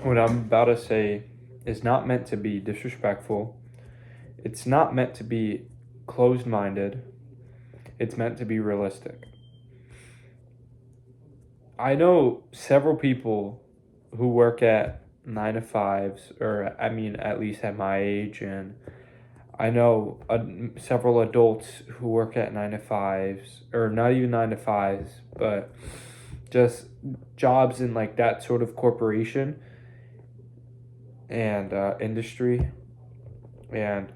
What I'm about to say is not meant to be disrespectful. It's not meant to be closed minded. It's meant to be realistic. I know several people who work at 9 to 5s, or I mean, at least at my age, and I know several adults who work at 9 to 5s, or not even 9 to 5s, but just jobs in like that sort of corporation and industry. And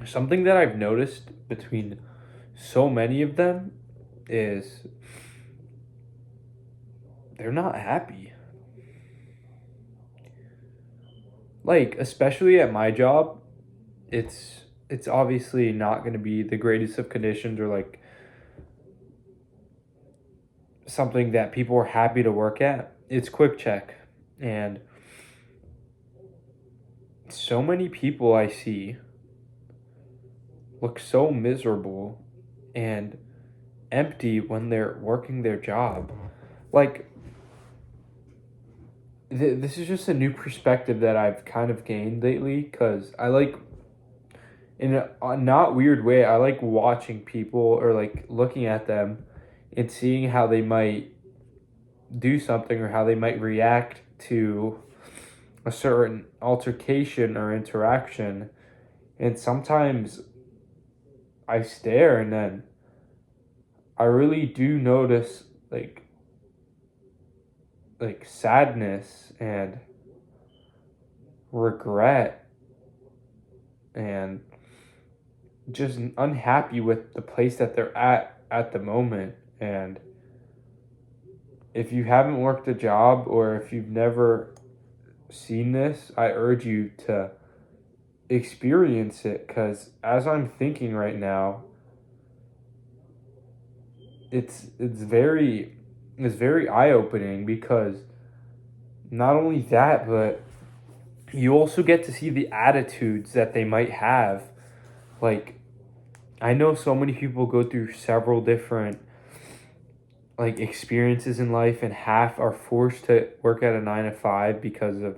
something that I've noticed between so many of them is they're not happy. Like, especially at my job, it's obviously not going to be the greatest of conditions or like something that people are happy to work at. It's Quick Check, and so many people I see look so miserable and empty when they're working their job. Like, this is just a new perspective that I've kind of gained lately because I like, in a not weird way, I like watching people or like looking at them and seeing how they might do something or how they might react to a certain altercation or interaction. And sometimes I stare and then I really do notice like sadness and regret and just unhappy with the place that they're at the moment. And if you haven't worked a job or if you've never seen this, I urge you to experience it because as I'm thinking right now, it's very eye opening because not only that, but you also get to see the attitudes that they might have. Like, I know so many people go through several different like experiences in life and half are forced to work at a 9 to 5 because of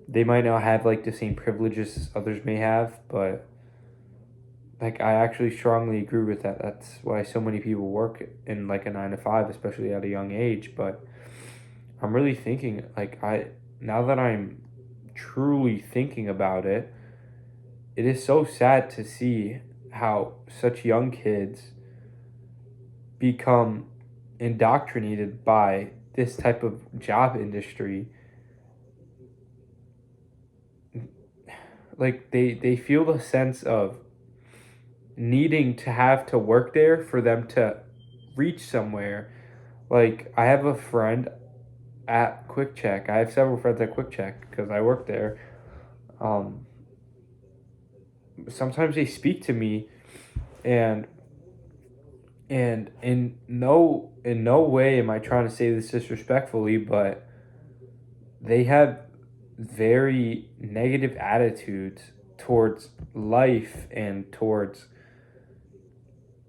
they might not have like the same privileges as others may have, but like I actually strongly agree with that. That's why so many people work in like a 9 to 5, especially at a young age. But I'm really thinking like I now that I'm truly thinking about it, it is so sad to see how such young kids become indoctrinated by this type of job industry. Like they feel the sense of needing to have to work there for them to reach somewhere. Like I have a friend at Quick Check. I have several friends at Quick Check because I work there. Um, Sometimes they speak to me, and in no way am I trying to say this disrespectfully, but they have very negative attitudes towards life and towards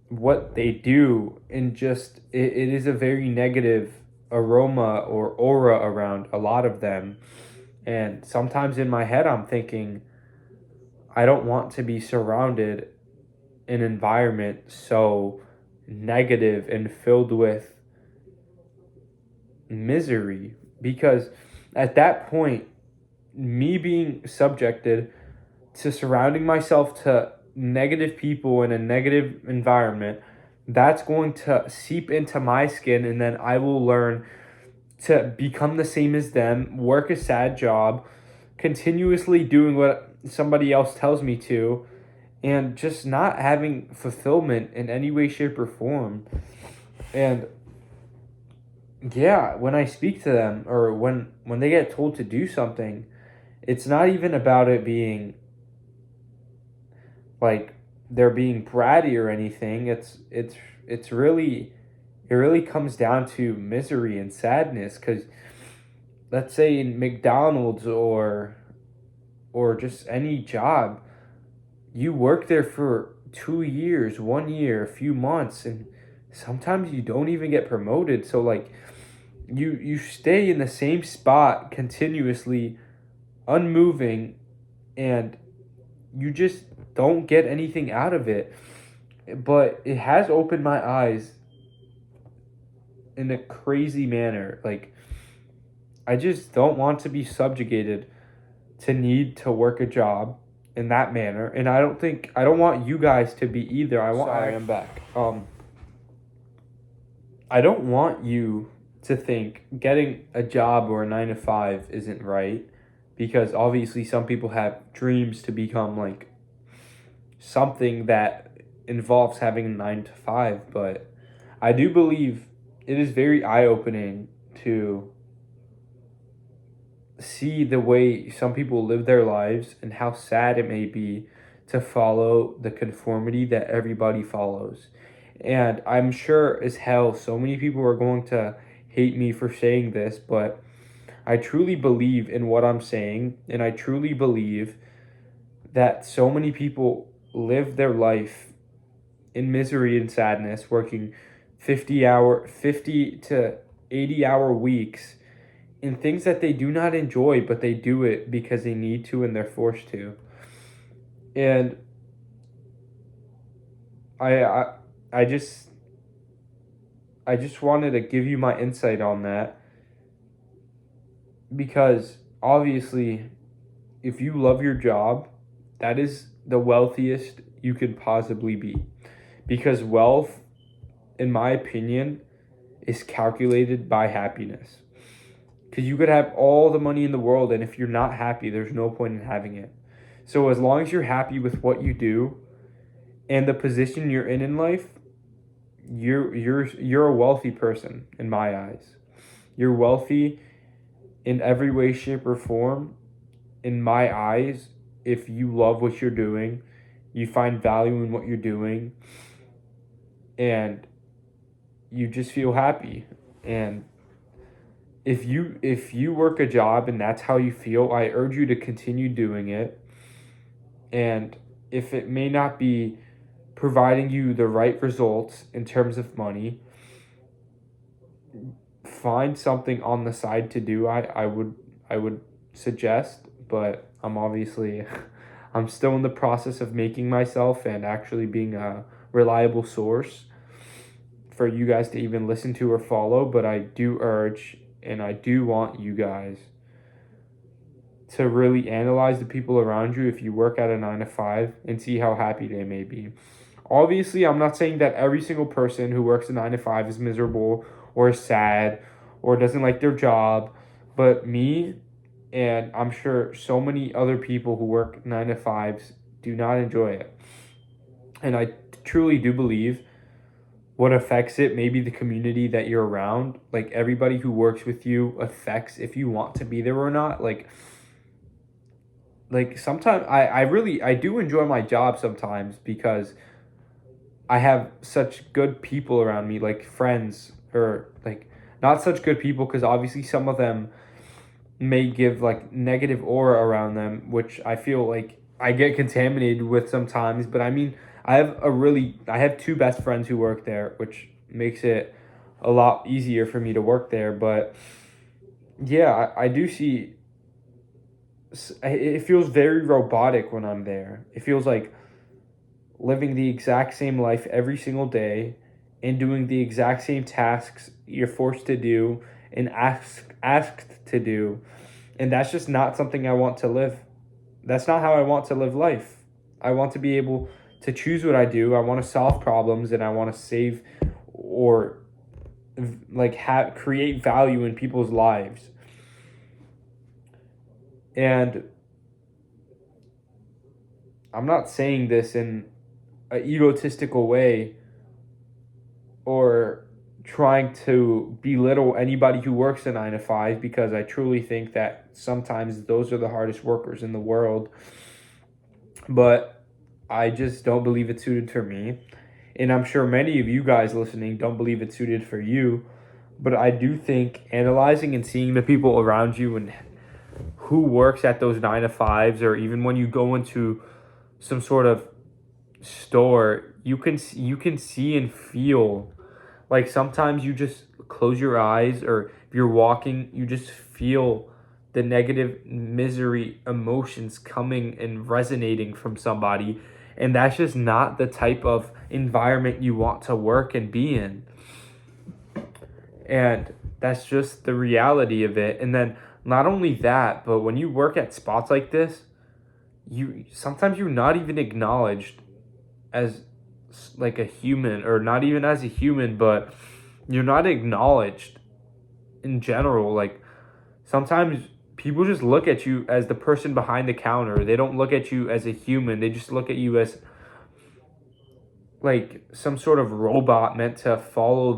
what they do, and just it is a very negative aroma or aura around a lot of them. And sometimes in my head I'm thinking I don't want to be surrounded in an environment so negative and filled with misery, because at that point, me being subjected to surrounding myself to negative people in a negative environment, that's going to seep into my skin, and then I will learn to become the same as them, work a sad job, continuously doing what somebody else tells me to, and just not having fulfillment in any way, shape, or form. And yeah, when I speak to them or when they get told to do something, it's not even about it being like they're being bratty or anything. It's really it really comes down to misery and sadness because let's say in McDonald's or just any job, you work there for 2 years, 1 year, a few months, and sometimes you don't even get promoted. So like you stay in the same spot continuously, unmoving, and you just don't get anything out of it. But it has opened my eyes in a crazy manner. Like, I just don't want to be subjugated to need to work a job in that manner, and I don't want you guys to be either. Sorry, I'm back. I don't want you to think getting a job or a 9 to 5 isn't right, because obviously some people have dreams to become like something that involves having a 9 to 5, but I do believe it is very eye opening to see the way some people live their lives and how sad it may be to follow the conformity that everybody follows. And I'm sure as hell so many people are going to hate me for saying this, but I truly believe in what I'm saying, and I truly believe that so many people live their life in misery and sadness, working 50 to 80 hour weeks in things that they do not enjoy, but they do it because they need to and they're forced to. And I just wanted to give you my insight on that, because obviously if you love your job, that is the wealthiest you could possibly be, because wealth, in my opinion, is calculated by happiness. Because you could have all the money in the world, and if you're not happy, there's no point in having it. So as long as you're happy with what you do and the position you're in life, you're a wealthy person in my eyes. You're wealthy in every way, shape, or form in my eyes if you love what you're doing, you find value in what you're doing, and you just feel happy. And if you work a job and that's how you feel, I urge you to continue doing it. And if it may not be providing you the right results in terms of money, find something on the side to do. I would suggest, but I'm still in the process of making myself and actually being a reliable source for you guys to even listen to or follow. But I do urge, and I do want you guys to really analyze the people around you if you work at a 9 to 5 and see how happy they may be. Obviously, I'm not saying that every single person who works a 9 to 5 is miserable or sad or doesn't like their job, but me, and I'm sure so many other people who work 9 to 5s, do not enjoy it. And I truly do believe what affects it may be the community that you're around. Like, everybody who works with you affects if you want to be there or not. Like sometimes I do enjoy my job sometimes, because I have such good people around me, like friends, or like not such good people, because obviously some of them may give like negative aura around them, which I feel like I get contaminated with sometimes. But I mean, I have two best friends who work there, which makes it a lot easier for me to work there. But yeah, I do see it feels very robotic when I'm there. It feels like living the exact same life every single day and doing the exact same tasks you're forced to do and asked to do. And that's just not something I want to live. That's not how I want to live life. I want to be able to choose what I do. I want to solve problems, and I want to save or create value in people's lives. And I'm not saying this in an egotistical way or trying to belittle anybody who works a 9 to 5, because I truly think that sometimes those are the hardest workers in the world. But I just don't believe it's suited for me. And I'm sure many of you guys listening don't believe it's suited for you. But I do think analyzing and seeing the people around you and who works at those 9 to 5s, or even when you go into some sort of store, you can see and feel. Like, sometimes you just close your eyes, or if you're walking, you just feel the negative misery emotions coming and resonating from somebody. And that's just not the type of environment you want to work and be in. And that's just the reality of it. And then not only that, but when you work at spots like this, sometimes you're not even acknowledged as like a human, or not even as a human, but you're not acknowledged in general. Like sometimes people just look at you as the person behind the counter. They don't look at you as a human. They just look at you as like some sort of robot meant to follow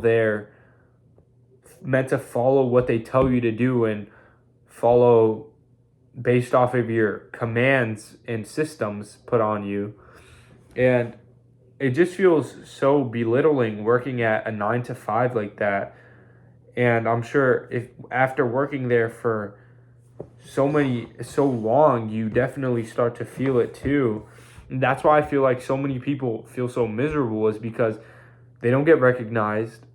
what they tell you to do, and follow based off of your commands and systems put on you. And it just feels so belittling working at a 9 to 5 like that. And I'm sure if after working there for so long, you definitely start to feel it too. And that's why I feel like so many people feel so miserable, is because they don't get recognized,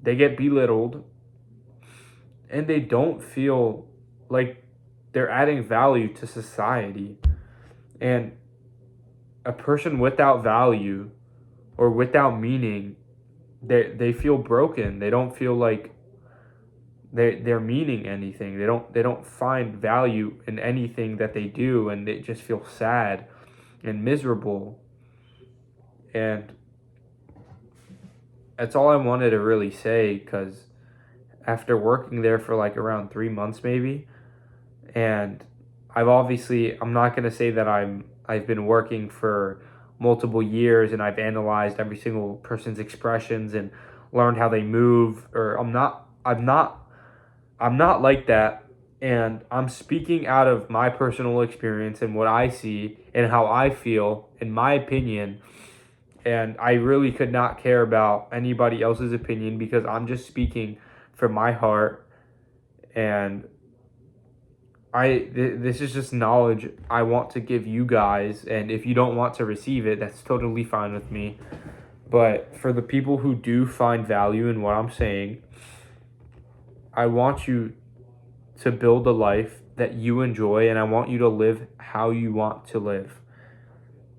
they get belittled, and they don't feel like they're adding value to society. And a person without value or without meaning, they feel broken. They don't feel like they're meaning anything. They don't find value in anything that they do, and they just feel sad and miserable. And that's all I wanted to really say, because after working there for like around 3 months maybe, and I'm not going to say that I've been working for multiple years and I've analyzed every single person's expressions and learned how they move, or I'm not like that. And I'm speaking out of my personal experience and what I see and how I feel, in my opinion. And I really could not care about anybody else's opinion, because I'm just speaking from my heart. And this is just knowledge I want to give you guys. And if you don't want to receive it, that's totally fine with me. But for the people who do find value in what I'm saying, I want you to build a life that you enjoy, and I want you to live how you want to live.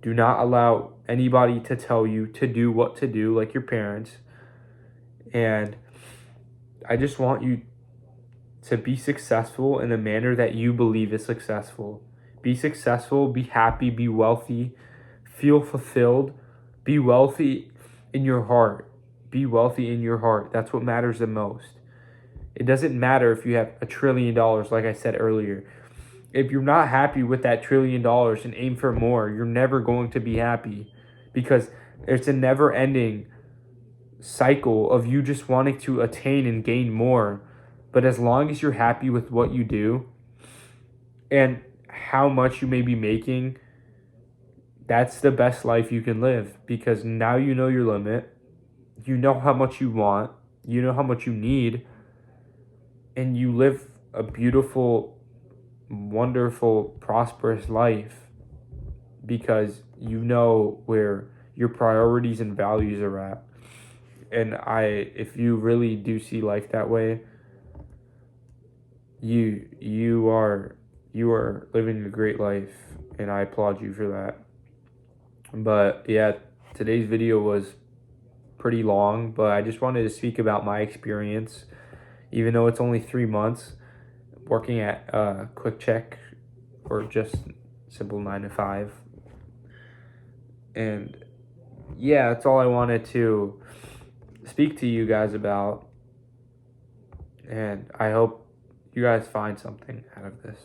Do not allow anybody to tell you to do what to do, like your parents. And I just want you to be successful in a manner that you believe is successful. Be successful, be happy, be wealthy, feel fulfilled, be wealthy in your heart. Be wealthy in your heart. That's what matters the most. It doesn't matter if you have $1 trillion, like I said earlier. If you're not happy with that $1 trillion and aim for more, you're never going to be happy, because it's a never-ending cycle of you just wanting to attain and gain more. But as long as you're happy with what you do and how much you may be making, that's the best life you can live, because now you know your limit, you know how much you want, you know how much you need, and you live a beautiful, wonderful, prosperous life, because you know where your priorities and values are at. And if you really do see life that way, you are living a great life, and I applaud you for that. But yeah, today's video was pretty long, but I just wanted to speak about my experience, even though it's only 3 months working at Quick Check, or just simple 9 to 5. And yeah, that's all I wanted to speak to you guys about. And I hope you guys find something out of this.